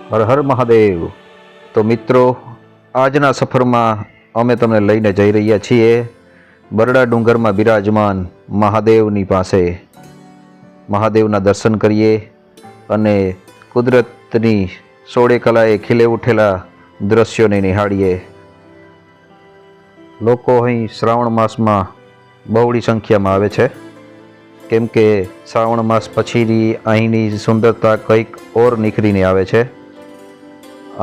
હર હર મહાદેવ। તો મિત્રો, આજના સફરમાં અમે તમને લઈને જઈ રહ્યા છીએ બરડા ડુંગરમાં બિરાજમાન મહાદેવની પાસે। મહાદેવના દર્શન કરીએ અને કુદરતની સોળે કલાએ ખીલે ઉઠેલા દ્રશ્યોને નિહાળીએ। લોકો અહીં શ્રાવણ માસમાં બહોળી સંખ્યામાં આવે છે, કેમ કે શ્રાવણ માસ પછીની અહીંની સુંદરતા કંઈક ઓર નીખરીને આવે છે।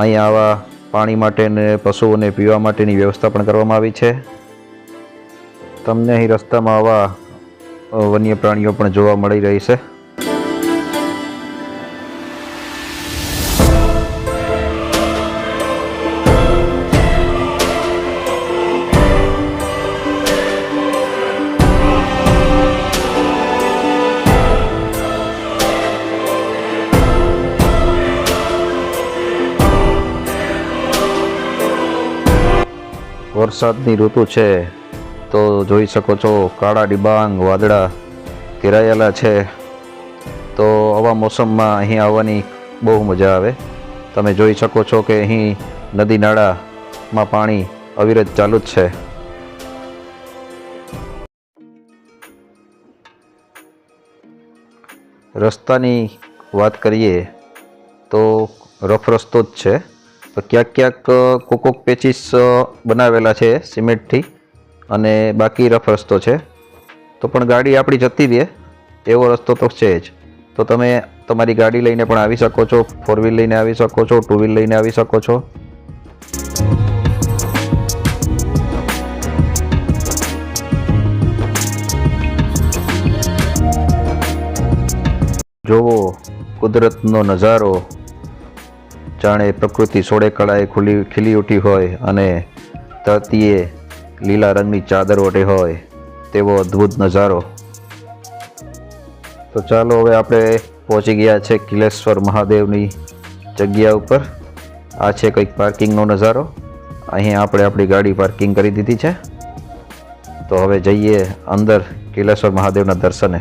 અહીં આવા પાણી માટે ને પશુઓને પીવા માટેની વ્યવસ્થા પણ કરવામાં આવી છે। તમને અહીં રસ્તામાં આવા વન્ય પ્રાણીઓ પણ જોવા મળી રહી છે। વરસાદની ઋતુ છે તો જોઈ શકો છો કાળા ડિબાંગ વાદળા ઘેરાયેલા છે। તો આવા મોસમમાં અહીં આવવાની બહુ મજા આવે। તમે જોઈ શકો છો કે અહીં નદી નાળામાં પાણી અવિરત ચાલુ જ છે। રસ્તાની વાત કરીએ તો રફ રસ્તો જ છે, તો ક્યાંક ક્યાંક કોકોક પેચીસ બનાવેલા છે સિમેન્ટથી અને બાકી રફ રસ્તો છે। તો પણ ગાડી આપણી જતી રહે એવો રસ્તો તો છે જ। તો તમે તમારી ગાડી લઈને પણ આવી શકો છો, 4 વ્હીલ લઈને આવી શકો છો, 2 વ્હીલ લઈને આવી શકો છો। જોવો કુદરતનો નજારો, જાણે પ્રકૃતિ સોળે કળાએ ખીલી ઉઠી હોય અને ધરતીએ લીલા રંગની ચાદર ઓઢી હોય તેવો અદ્ભુત નજારો। તો ચાલો હવે આપણે પહોંચી ગયા છે કિલેશ્વર મહાદેવની જગ્યા ઉપર। આ છે કંઈક પાર્કિંગનો નજારો। અહીં આપણે આપણી ગાડી પાર્કિંગ કરી દીધી છે। તો હવે જઈએ અંદર કિલેશ્વર મહાદેવના દર્શને।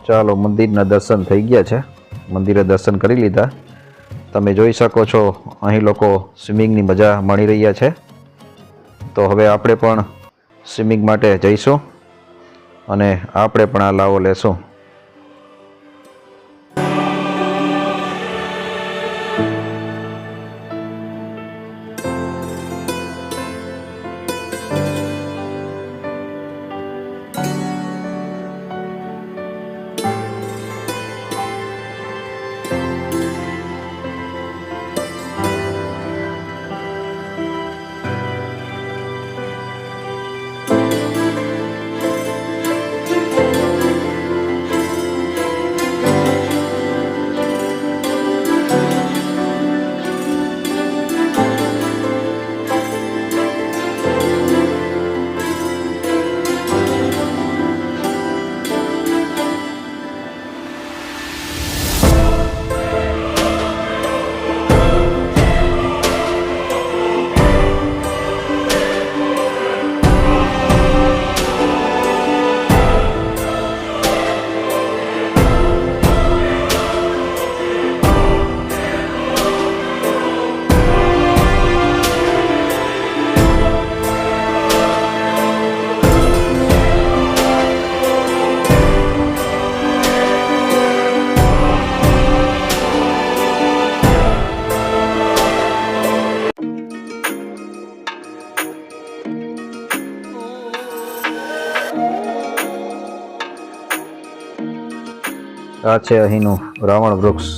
ચાલો, મંદિરના દર્શન થઈ ગયા છે. મંદિરે દર્શન કરી લીધા. તમે જોઈ શકો છો અહીં લોકો સ્વિમિંગની મજા માણી રહ્યા છે. તો હવે આપણે પણ સ્વિમિંગ માટે જઈશું અને આપણે પણ આ લાવો લેશું. આ છે અહીંનું રાવણ વૃક્ષ.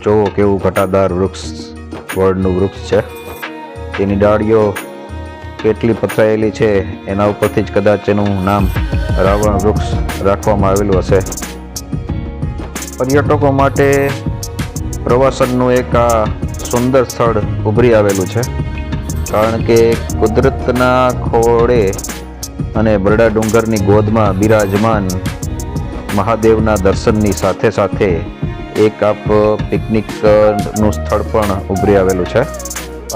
જોવો કેવું ઘટાદાર વૃક્ષ, વડનું વૃક્ષ છે. તેની ડાળીઓ કેટલી પથરાયેલી છે, એના ઉપરથી જ કદાચ એનું નામ રાવણ વૃક્ષ રાખવામાં આવેલું હશે. પર્યટકો માટે પ્રવાસનનું એક આ સુંદર સ્થળ ઉભરી આવેલું છે, કારણ કે કુદરતના ખોળે અને બરડા ડુંગરની ગોદમાં બિરાજમાન મહાદેવના દર્શનની સાથે સાથે એક આપ પિકનિકનું સ્થળ પણ ઉભરી આવેલું છે.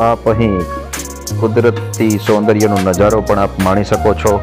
આપ અહીં કુદરતી સૌંદર્યનો નજારો પણ આપ માણી શકો છો.